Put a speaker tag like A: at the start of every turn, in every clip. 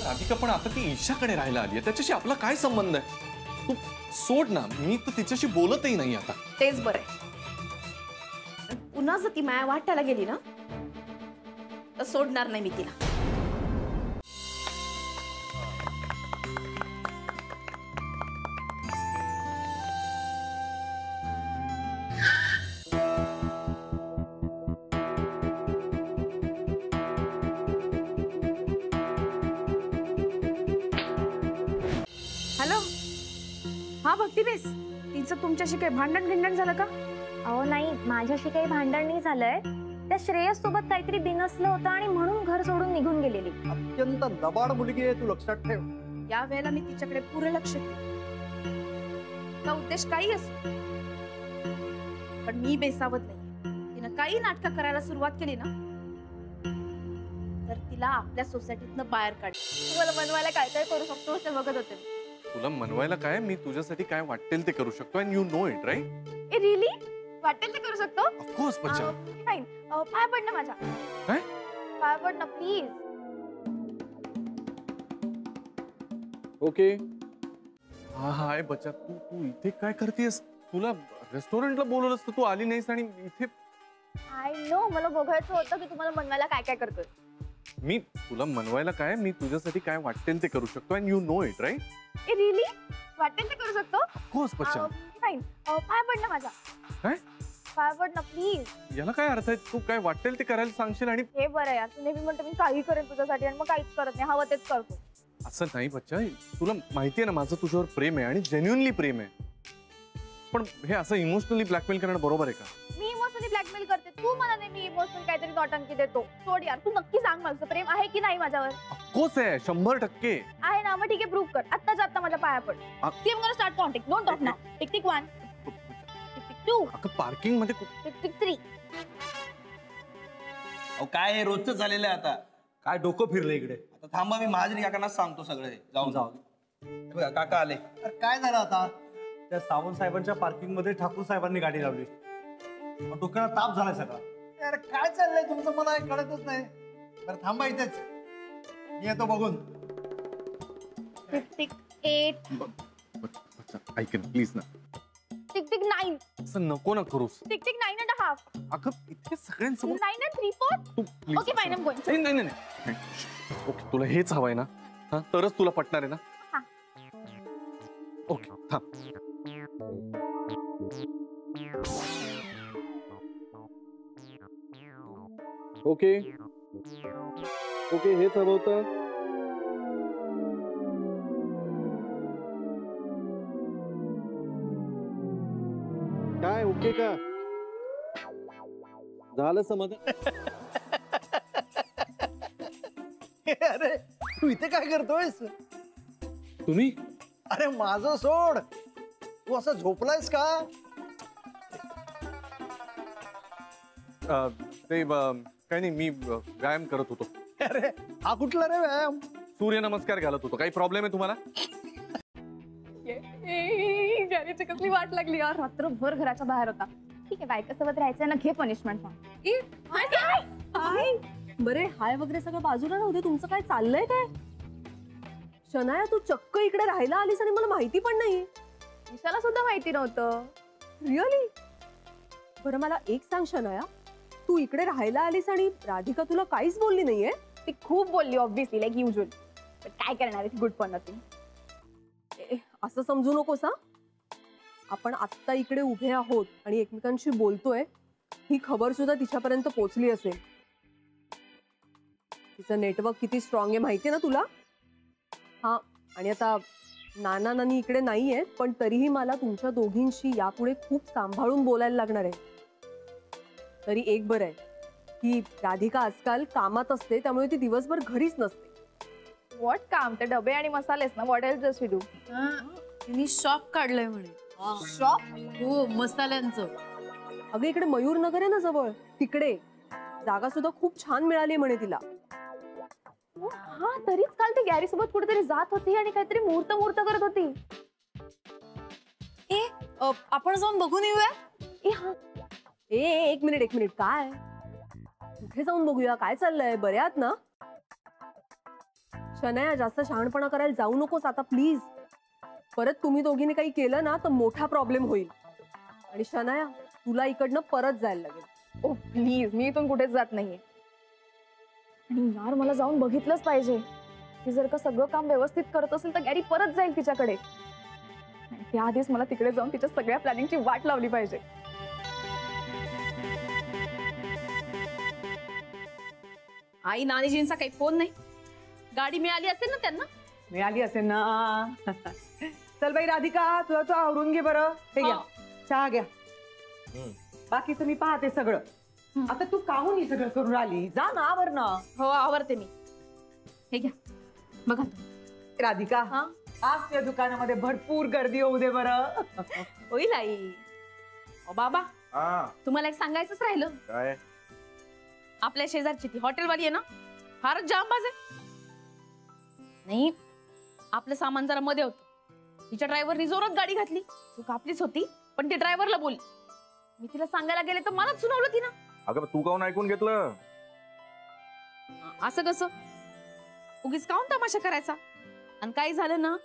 A: राधिका पण आता ती ईशाकडे राहायला आली आहे, त्याच्याशी आपला काय संबंध आहे? तू सोड ना, मी तर तिच्याशी बोलतही नाही आता.
B: तेच बरं. पुन्हा जर ती माया वाटायला गेली ना तर सोडणार नाही मी तिला. हॅलो, हा भक्ती बेस, तिचं तुमच्याशी काही भांडण झालं का?
C: अहो नाही, माझ्याशी काही भांडण नाही झालंय. त्या श्रेयस सोबत काहीतरी बिनसलं होतं आणि म्हणून घर सोडून निघून गेलेली.
D: अत्यंत दबाड मुलगी आहे, तू लक्षात ठेव.
B: या वेळेला मी तिच्याकडे पुरे लक्ष ठेव. तिचा उद्देश काही असो, पण मी बेसावत नाही. तिनं काही नाटकं करायला सुरुवात केली ना तर तिला आपल्या सोसायटीतनं बाहेर काढ.
C: तुम्हाला मनवायला काय काय करू शकतो ते बघत होते.
A: तुला मनवायला काय, मी तुझ्यासाठी काय वाटेल ते करू शकतो, and you know it right.
C: ए रिअली? वाटेल ते करू शकतो?
A: ऑफकोर्स बच्चा.
C: फाईन. पाय पड ना माझ्या.
A: काय?
C: पाय पड ना प्लीज.
A: ओके. हा हाय बच्चा, तू इथे काय करतेस? तुला रेस्टॉरंटला बोलवलं असतं, तू आली नाहीस आणि इथे.
C: आय नो, मला बघायचं होतं की तुम्हाला मनवायला काय काय करतोय.
A: मी तुला मनवायला काय, मी तुझ्यासाठी काय वाटेल ते करू शकतो, and you know it right.
C: ए रिअली? वाटेल ते करू शकतो?
A: ऑफकोर्स बच्चा.
C: फाईन. पाय पड ना माझ्या.
A: काय?
C: पाय पड ना प्लीज.
A: याला काय अर्थ आहे? तू काय वाटेल ते करायला सांगशील आणि
C: हे बरं यार, तू नेहमी म्हणतो मी काही करेन तुझ्यासाठी आणि मग काहीच करत नाही, हवं तेच करतो.
A: असं नाही बच्चा, तुला माहिती आहे ना माझं तुझ्यावर प्रेम आहे आणि जेन्युइनली प्रेम आहे. पण हे असं इमोशनली ब्लॅकमेल करणं बरोबर आहे का?
C: मी इमोशनली ब्लॅकमेल करते, तू मला नेहमी इमोशनल काहीतरी नौटंकी देतो. सोड यार, तू नक्की सांग मला प्रेम आहे की नाही माझ्यावर.
A: ऑफकोर्स आहे, 100%
C: आहे ना. मग ठीक आहे, प्रूव्ह कर. आत्ताच्या आत्ता माझ्या पाया पड. See I'm gonna start counting. Don't talk now. Tick tick 1, tick tick 2,
A: अगं पार्किंग मध्ये
C: टिक टिक 3.
E: अहो काय हे रोजचं झालेलं आहे आता.
D: काय डोकं फिरलं इकडे?
E: आता थांबा, मी महाजनी काकांना सांगतो सगळं हे. जाऊन हे बघा काका आले.
D: अरे काय झालं आता? त्या सावंत साहेबांच्या पार्किंग मध्ये ठाकूर साहेबांनी गाडी लावली. डोक्याला ताप झालाय सगळा.
F: अरे काय चाललंय तुमचं, मला कळतच नाही. बरं थांबा इथेच, मी येतो बघून.
C: टिक टिक 8,
A: ऐक ना प्लीज ना.
C: टिक टिक 9,
A: असं नको ना करूस.
C: टिक टिक 9.5,
A: अगं इथे सगळ्यांसमोर
C: 9 3/4.
A: तू please.
C: Okay fine, I am going.
A: नाही नाही नाही. ओके, तुला हेच हवंय ना? हा, तरच तुला पटणार आहे ना?
C: हा.
A: ओके थांब. ओके ओके, हेच हवं होतं. काय ओके का? झालं समाधान?
F: अरे तू इथे काय करतोयस?
A: तुम्ही?
F: अरे माझं सोड, तू असं झोपलायस का?
A: ते काही नाही, मी व्यायाम करत होतो.
F: अरे हा कुठला रे व्यायाम?
A: सूर्य नमस्कार घालत होतो. काही प्रॉब्लेम आहे तुम्हाला?
C: घराची कसली वाट लागली यार, रात्रभर घराच्या बाहेर होता. ठीक आहे, बायकासोबत राहायचं ना, घे पनिशमेंट.
G: बरे हाय वगैरे सगळं बाजूला नव्हते, तुमचं काय चाललंय काय? शनाया, तू चक्क इकडे राहायला आलीस आणि मला माहिती पण नाही.
C: ईशाला सुद्धा माहिती नव्हतं.
G: रिअली? बरं मला एक सांग शनाया, तू इकडे राहायला आलीस आणि राधिका तुला काहीच बोलली नाहीये?
C: ती खूप बोलली ऑब्विसली, लाईक युजुअल. पण काय करणार आहे, गुड फॉर नथिंग.
G: असं समजू नकोस हा. आपण आत्ता इकडे उभे आहोत आणि एकमेकांशी बोलतोय, ही खबर सुद्धा तिच्यापर्यंत पोहोचली असेल. तिचं नेटवर्क किती स्ट्रॉंग आहे माहितीये ना तुला? हा, आणि आता नाना नानी इकडे नाहीये, पण तरीही मला तुमच्या दोघींशी यापुढे खूप सांभाळून बोलायला लागणार आहे. तरी एक बरं आहे की राधिका आजकाल कामात असते, त्यामुळे ती दिवसभर घरीच नसते.
C: व्हॉट काम? ते डबे आणि मसालेच ना. What else does we do?
H: तिने शॉप काढलंय म्हणे.
C: शॉप?
H: हो, मसाल्यांचं.
G: अगं इकडे मयूर नगर आहे ना जवळ, तिकडे जागा सुद्धा खूप छान मिळाली म्हणे तिला.
C: हा, तरीच काल ती गॅरी सोबत कुठेतरी जात होती आणि काहीतरी मुहूर्त मुहूर्त करत होती.
H: आपण जाऊन बघून येऊया.
C: हा,
G: एक मिनिट, काय कुठे जाऊन बघूया? काय चाललंय? बरे आहात ना? शनया, जास्त शहाणपणा करायला जाऊ नकोस आता प्लीज. परत तुम्ही दोघींनी काही केलं ना तर मोठा प्रॉब्लेम होईल. आणि शनया, तुला इकडनं परत जायला लागेल.
B: ओ प्लीज, मी इथून कुठेच जात नाहीये. आणि यार, मला जाऊन बघितलंच पाहिजे. ती जर का सगळं काम व्यवस्थित करत असेल तर गॅरी परत जाईल तिच्याकडे. आणि त्याआधीच मला तिकडे जाऊन तिच्या सगळ्या प्लॅनिंगची वाट लावली पाहिजे.
H: आई नानीजींचा काही फोन नाही. गाडी मिळाली असेल ना त्यांना.
I: मिळाली असेल ना. चल बाई राधिका, तुला तू आवरून घे बरं. हे घ्या, चहा घ्या. बाकीचं मी पाहते सगळं. आता तू काहून हे सगळं करून आली? जा ना, आवर ना.
H: हो आवरते मी. हे घ्या बघा.
I: राधिका, आज त्या दुकानामध्ये भरपूर गर्दी होऊ दे बरं.
H: होईल आई. ओ बाबा, तुम्हाला एक सांगायचंच राहिलं.
A: काय?
H: आपल्या शेजारची ती हॉटेलवाली आहे ना, फारच जामबाज आहे. नाही, आपलं सामान जरा मध्ये होतं. तिच्या ड्रायव्हरनी जोरात गाडी घातली. चूक आपलीच होती, पण ती ड्रायव्हरला बोलली. मी तिला सांगायला गेले तर मलाच सुनावलं तिनं.
A: अगं तू काहून ऐकून घेतलं?
H: असं कसं? उगीच काहून तमाशा करायचा? आणि काही झालं ना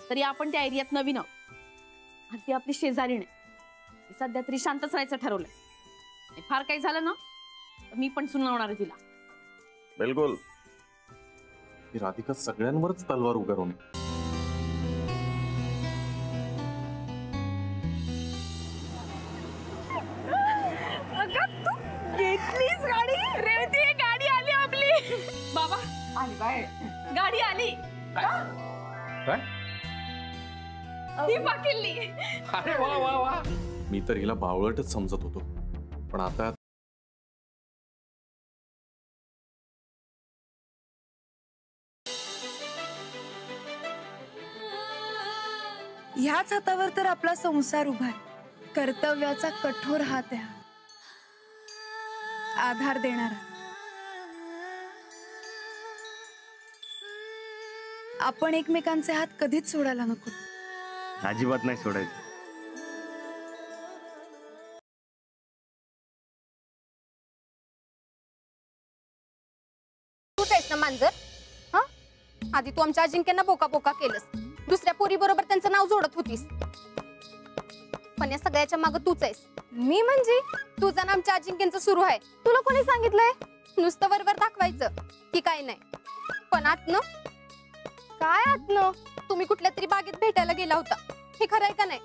H: तरी आपण त्या एरियात नवीन आहोत. आणि ती आपली शेजारी नाही. सध्या तरी शांतच राहायचं ठरवलंय. फार काही झालं ना तर मी पण सुनावणार आहे तिला.
A: बिलकुल. ही राधिका सगळ्यांवरच तलवार उगारून.
B: घेतलीस गाडी? रेवती, गाडी आली आपली.
H: बाबा,
I: आली बाय.
H: गाडी आली.
A: काय?
H: ही पाकिल्ली.
A: अरे वा वा वा. मी तर हिला बावळटच समजत होतो, पण आता
J: ह्याच हातावर तर आपला संसार उभा आहे. कर्तव्याचा कठोर हात आहे. आधार देणारा. आपण एकमेकांचे हात कधीच सोडायला नको.
D: अजिबात नाही सोडायचं.
C: तूच आहेस ना मांजर? हा, आधी तू आमच्या अजिंक्यांना पोका पोका केलंस. दुसऱ्या पोरी बरोबर त्यांचं नाव जोडत होतीस. पण या सगळ्याच्या मागे तूच आहेस. मी म्हणजे? तुझं नाम आमच्या अजिंक्यांचं सुरू आहे. तुला कोणी सांगितलंय? नुसतं वरवर दाखवायचं की काय नाही, पण आतनं काय? आतनं तुम्ही कुठल्या तरी बागेत भेटायला गेला होता, हे खरं आहे का नाही?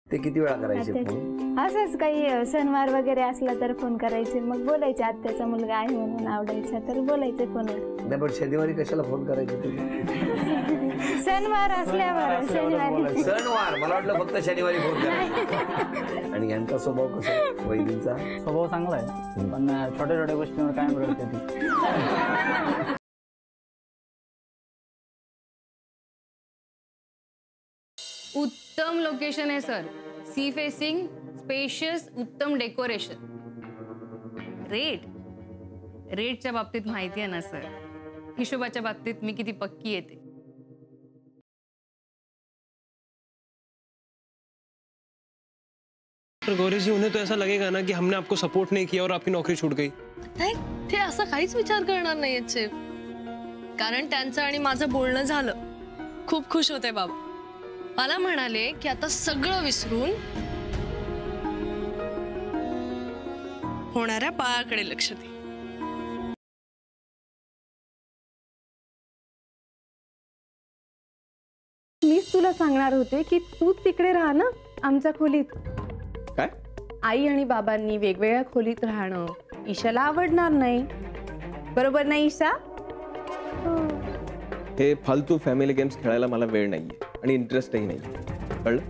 K: ते किती वेळा करायचे?
L: असंच काही सणवार वगैरे असला तर फोन करायचे, मग बोलायचे आत्याचा मुलगा आहे म्हणून आवडायचा तर बोलायचे फोनवर.
K: नाही पण शनिवारी कशाला फोन करायचे तुम्ही?
L: सणवार असल्यावर. शनिवारी
K: सणवार मला वाटलं फक्त शनिवारी फोन करायचे. आणि यांचा स्वभाव कसा आहे? वैदींचा
M: स्वभाव चांगला आहे, पण छोट्या छोट्या गोष्टींवर कायम रडते ती.
N: उत्तम लोकेशन आहे सर. सी फेसिंग, स्पेशियस, उत्तम डेकोरेशन. रेटच्या बाबतीत माहिती आहे ना सर. हिशोबाच्या बाबतीत मी किती पक्की येते.
O: गौरी जी, उन्हें तो ऐसा लगेगा ना कि हमने आपको सपोर्ट नहीं किया और आपकी नौकरी छूट गई.
P: नाही, ते असं काहीच विचार करणार नाहीत चेफ. कारण त्यांचं आणि माझं बोलणं झालं. खूप खुश होते बाबा. मला म्हणाले की आता सगळं विसरून होणाऱ्या बाळाकडे लक्ष दे.
L: मीच तुला सांगणार होते की तू तिकडे राहा ना आमच्या खोलीत.
A: काय?
L: आई आणि बाबांनी वेगवेगळ्या खोलीत राहणं ईशाला आवडणार नाही. बरोबर नाही ईशा?
Q: हे फालतू फॅमिली गेम्स खेळायला मला वेळ नाहीये आणि इंटरेस्टही नाही. कळलं?